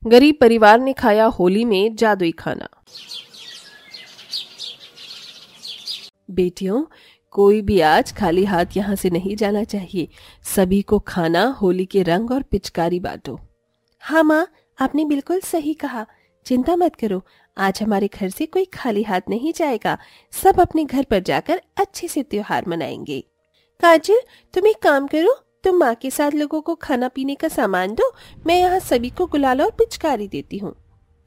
गरीब परिवार ने खाया होली में जादुई खाना। बेटियों, कोई भी आज खाली हाथ यहाँ से नहीं जाना चाहिए। सभी को खाना, होली के रंग और पिचकारी बांटो। हाँ माँ, आपने बिल्कुल सही कहा। चिंता मत करो, आज हमारे घर से कोई खाली हाथ नहीं जाएगा। सब अपने घर पर जाकर अच्छे से त्योहार मनाएंगे। काजल, तुम एक काम करो, तुम माँ के साथ लोगों को खाना पीने का सामान दो। मैं यहाँ सभी को गुलाल और पिचकारी देती हूँ।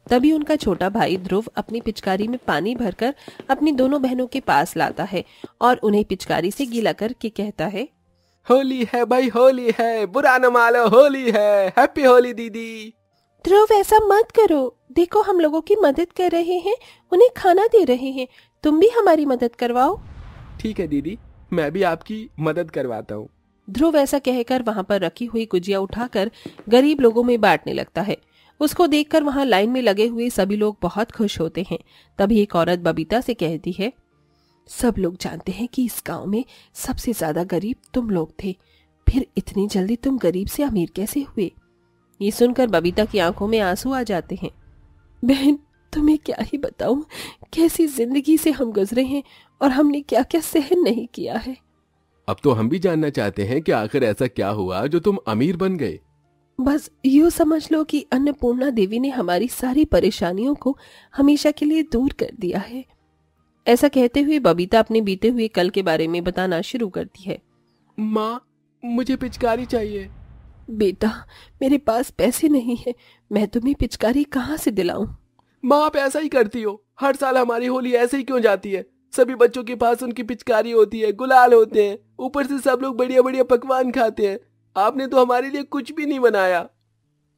तभी उनका छोटा भाई ध्रुव अपनी पिचकारी में पानी भरकर अपनी दोनों बहनों के पास लाता है और उन्हें पिचकारी से गीला करके कहता है, होली है भाई, होली है, बुरा न मानो, होली है, हैप्पी होली दीदी। ध्रुव, ऐसा मत करो। देखो, हम लोगों की मदद कर रहे हैं, उन्हें खाना दे रहे हैं। तुम भी हमारी मदद करवाओ। ठीक है दीदी, मैं भी आपकी मदद करवाता हूँ। ध्रुव ऐसा कहकर वहां पर रखी हुई गुजिया उठाकर गरीब लोगों में बांटने लगता है। उसको देखकर वहां लाइन में लगे हुए सभी लोग बहुत खुश होते हैं। तभी एक औरत बबीता से कहती है, सब लोग जानते हैं कि इस गांव में सबसे ज्यादा गरीब तुम लोग थे, फिर इतनी जल्दी तुम गरीब से अमीर कैसे हुए? ये सुनकर बबीता की आंखों में आंसू आ जाते हैं। बहन, तुम्हें क्या ही बताऊं, कैसी जिंदगी से हम गुजरे हैं और हमने क्या क्या सहन नहीं किया है। अब तो हम भी जानना चाहते हैं कि आखिर ऐसा क्या हुआ जो तुम अमीर बन गए। बस यूं समझ लो कि अन्नपूर्णा देवी ने हमारी सारी परेशानियों को हमेशा के लिए दूर कर दिया है। ऐसा कहते हुए बबीता अपने बीते हुए कल के बारे में बताना शुरू करती है। माँ, मुझे पिचकारी चाहिए। बेटा, मेरे पास पैसे नहीं है, मैं तुम्हें पिचकारी कहाँ से दिलाऊं? माँ, आप ऐसा ही करती हो। हर साल हमारी होली ऐसे ही क्यों जाती है? सभी बच्चों के पास उनकी पिचकारी होती है, गुलाल होते हैं, ऊपर से सब लोग बढ़िया बढ़िया पकवान खाते हैं। आपने तो हमारे लिए कुछ भी नहीं बनाया।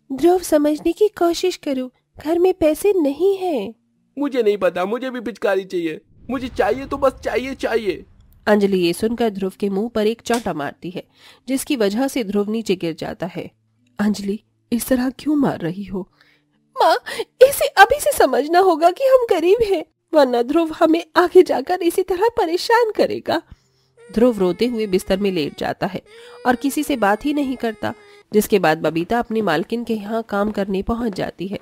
ध्रुव, समझने की कोशिश करो, घर में पैसे नहीं है। मुझे नहीं पता, मुझे भी पिचकारी चाहिए। मुझे चाहिए तो बस चाहिए चाहिए। अंजलि ये सुनकर ध्रुव के मुंह पर एक चौंटा मारती है, जिसकी वजह से ध्रुव नीचे गिर जाता है। अंजलि, इस तरह क्यों मार रही हो? माँ, इसे अभी से समझना होगा कि हम गरीब हैं, वरना ध्रुव हमें आगे जाकर इसी तरह परेशान करेगा। ध्रुव रोते हुए बिस्तर में लेट जाता है और किसी से बात ही नहीं करता। जिसके बाद बबीता अपनी मालकिन के यहाँ काम करने पहुंच जाती है।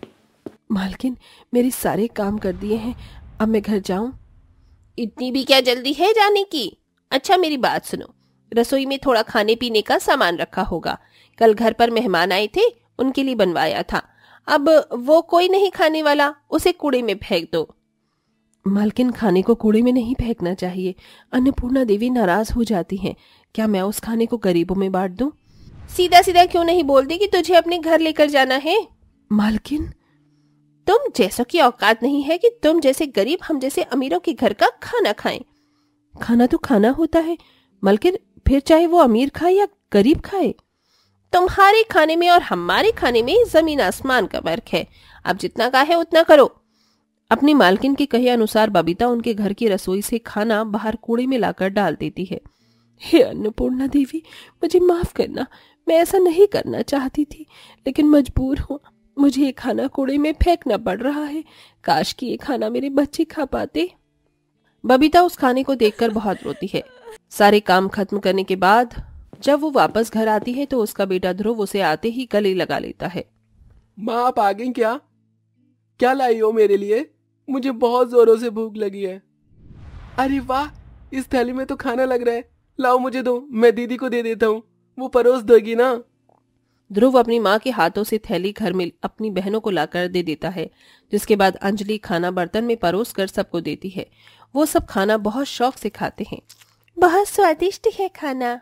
मालकिन, मेरे सारे काम कर दिए हैं, अब मैं घर जाऊं? इतनी भी क्या जल्दी है जाने की? अच्छा, मेरी बात सुनो, रसोई में थोड़ा खाने पीने का सामान रखा होगा। कल घर पर मेहमान आए थे, उनके लिए बनवाया था। अब वो कोई नहीं खाने वाला, उसे कूड़े में फेंक दो। मालकिन, खाने को कूड़े में नहीं फेंकना चाहिए, अन्नपूर्णा देवी नाराज हो जाती हैं। क्या मैं उस खाने को गरीबों में बांट दूं? सीधा सीधा क्यों नहीं बोलती कि तुझे अपने घर लेकर जाना है? मालकिन, तुम जैसों की औकात नहीं है कि तुम जैसे गरीब हम जैसे अमीरों के घर का खाना खाएं। खाना तो खाना होता है मालकिन, फिर चाहे वो अमीर खाए या गरीब खाए। तुम्हारे खाने में और हमारे खाने में जमीन आसमान का फर्क है। अब जितना का है उतना करो। अपनी मालकिन के कहे अनुसार बबीता उनके घर की रसोई से खाना बाहर कूड़े में लाकर डाल देती है। हे अन्नपूर्णा देवी, मुझे माफ करना, मैं ऐसा नहीं करना चाहती थी, लेकिन मजबूर हूँ। मुझे ये खाना कूड़े में फेंकना पड़ रहा है। काश कि ये खाना मेरे बच्चे खा पाते। बबीता उस खाने को देखकर बहुत रोती है। सारे काम खत्म करने के बाद जब वो वापस घर आती है तो उसका बेटा ध्रुव उसे आते ही गले लगा लेता है। माँ, आप आ गई क्या? क्या लाई हो मेरे लिए? मुझे बहुत जोरों से भूख लगी है। अरे वाह, इस थैली में तो खाना लग रहा है। लाओ मुझे दो, मैं दीदी को दे देता हूँ, वो परोस देगी ना। ध्रुव अपनी माँ के हाथों से थैली घर में अपनी बहनों को लाकर दे देता है। जिसके बाद अंजलि खाना बर्तन में परोस कर सबको देती है। वो सब खाना बहुत शौक से खाते हैं। बहुत स्वादिष्ट है खाना।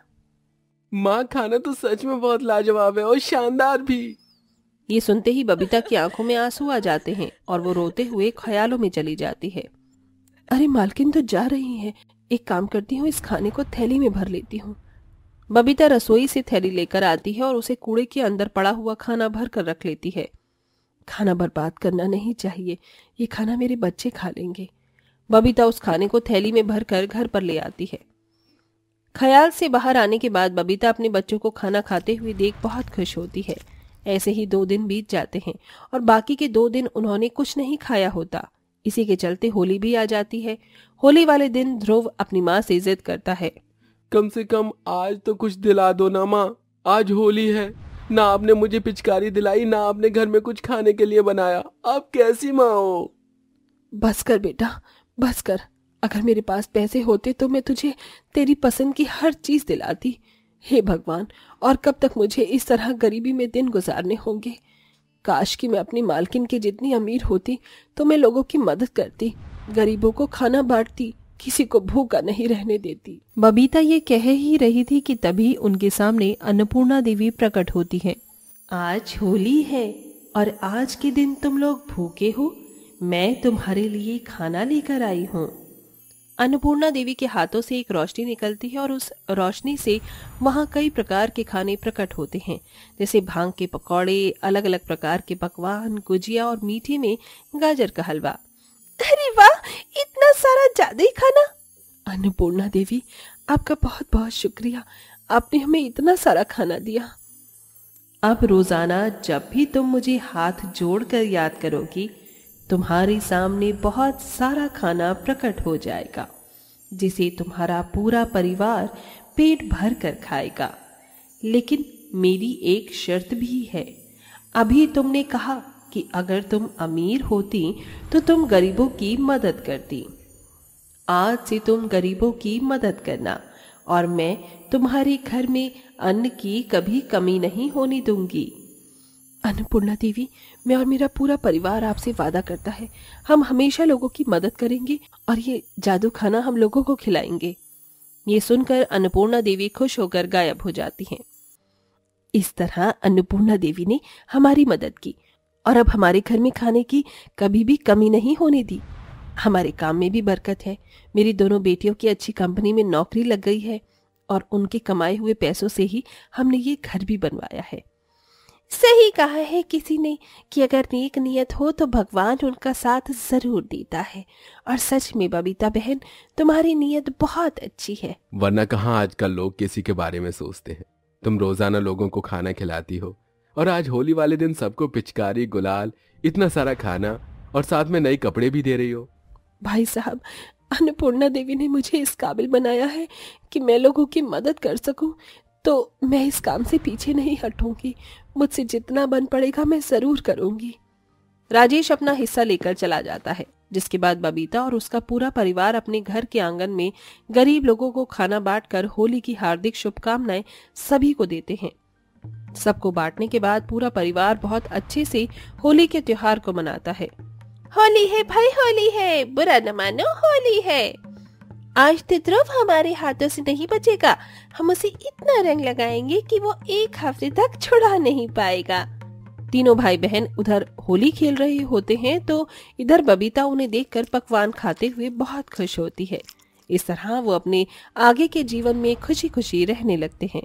माँ, खाना तो सच में बहुत लाजवाब है और शानदार भी। ये सुनते ही बबीता की आंखों में आंसू आ जाते हैं और वो रोते हुए ख्यालों में चली जाती है। अरे मालकिन तो जा रही है, एक काम करती हूँ, इस खाने को थैली में भर लेती हूँ। बबीता रसोई से थैली लेकर आती है और उसे कूड़े के अंदर पड़ा हुआ खाना भर कर रख लेती है। खाना बर्बाद करना नहीं चाहिए, ये खाना मेरे बच्चे खा लेंगे। बबीता उस खाने को थैली में भर कर घर पर ले आती है। ख्याल से बाहर आने के बाद बबीता अपने बच्चों को खाना खाते हुए देख बहुत खुश होती है। ऐसे ही 2 दिन बीत जाते हैं और बाकी के 2 दिन उन्होंने कुछ नहीं खाया होता। इसी के चलते होली भी आ जाती है। होली वाले दिन ध्रुव अपनी माँ से जिद करता है, कम से कम आज तो कुछ दिला दो ना माँ, आज होली है। ना आपने मुझे पिचकारी दिलाई, ना आपने घर में कुछ खाने के लिए बनाया। आप कैसी माँ हो? बस कर बेटा, बस कर। अगर मेरे पास पैसे होते तो मैं तुझे तेरी पसंद की हर चीज दिलाती। हे भगवान, और कब तक मुझे इस तरह गरीबी में दिन गुजारने होंगे। काश कि मैं अपनी मालकिन के जितनी अमीर होती तो मैं लोगों की मदद करती, गरीबों को खाना बांटती, किसी को भूखा नहीं रहने देती। बबीता ये कह ही रही थी कि तभी उनके सामने अन्नपूर्णा देवी प्रकट होती है। आज होली है और आज के दिन तुम लोग भूखे हो, मैं तुम्हारे लिए खाना लेकर आई हूँ। अन्नपूर्णा देवी के हाथों से एक रोशनी निकलती है और उस रोशनी से वहाँ कई प्रकार के खाने प्रकट होते हैं, जैसे भांग के पकौड़े, अलग अलग प्रकार के पकवान, गुजिया और मीठे में गाजर का हलवा। अरे वाह, इतना सारा जादुई खाना! अन्नपूर्णा देवी, आपका बहुत बहुत शुक्रिया, आपने हमें इतना सारा खाना दिया। अब रोजाना जब भी तुम मुझे हाथ जोड़कर याद करोगी, तुम्हारे सामने बहुत सारा खाना प्रकट हो जाएगा, जिसे तुम्हारा पूरा परिवार पेट भर कर खाएगा। लेकिन मेरी एक शर्त भी है। अभी तुमने कहा कि अगर तुम अमीर होती तो तुम गरीबों की मदद करती। आज से तुम गरीबों की मदद करना और मैं तुम्हारे घर में अन्न की कभी कमी नहीं होने दूंगी। अन्नपूर्णा देवी, मैं और मेरा पूरा परिवार आपसे वादा करता है, हम हमेशा लोगों की मदद करेंगे और ये जादू खाना हम लोगों को खिलाएंगे। ये सुनकर अन्नपूर्णा देवी खुश होकर गायब हो जाती हैं। इस तरह अन्नपूर्णा देवी ने हमारी मदद की और अब हमारे घर में खाने की कभी भी कमी नहीं होने दी। हमारे काम में भी बरकत है। मेरी दोनों बेटियों की अच्छी कंपनी में नौकरी लग गई है और उनके कमाए हुए पैसों से ही हमने ये घर भी बनवाया है। सही कहा है किसी ने कि अगर नेक नियत हो तो भगवान उनका साथ जरूर देता है। और सच में बबीता बहन, तुम्हारी नियत बहुत अच्छी है। वरना कहाँ आजकल लोग किसी के बारे में सोचते हैं। तुम रोजाना लोगों को खाना खिलाती हो और आज होली वाले दिन सबको पिचकारी, गुलाल, इतना सारा खाना और साथ में नए कपड़े भी दे रही हो। भाई साहब, अन्नपूर्णा देवी ने मुझे इस काबिल बनाया है कि मैं लोगों की मदद कर सकूं, तो मैं इस काम से पीछे नहीं हटूंगी। मुझसे जितना बन पड़ेगा मैं जरूर करूंगी। राजेश अपना हिस्सा लेकर चला जाता है, जिसके बाद बबीता और उसका पूरा परिवार अपने घर के आंगन में गरीब लोगों को खाना बांटकर होली की हार्दिक शुभकामनाएं सभी को देते हैं। सबको बांटने के बाद पूरा परिवार बहुत अच्छे से होली के त्योहार को मनाता है। होली है भाई, होली है, बुरा न मानो, होली है। आज तो ध्रुव हमारे हाथों से नहीं बचेगा। हम उसे इतना रंग लगाएंगे कि वो एक हफ्ते तक छुड़ा नहीं पाएगा। तीनों भाई बहन उधर होली खेल रहे होते हैं तो इधर बबीता उन्हें देखकर पकवान खाते हुए बहुत खुश होती है। इस तरह वो अपने आगे के जीवन में खुशी खुशी रहने लगते हैं।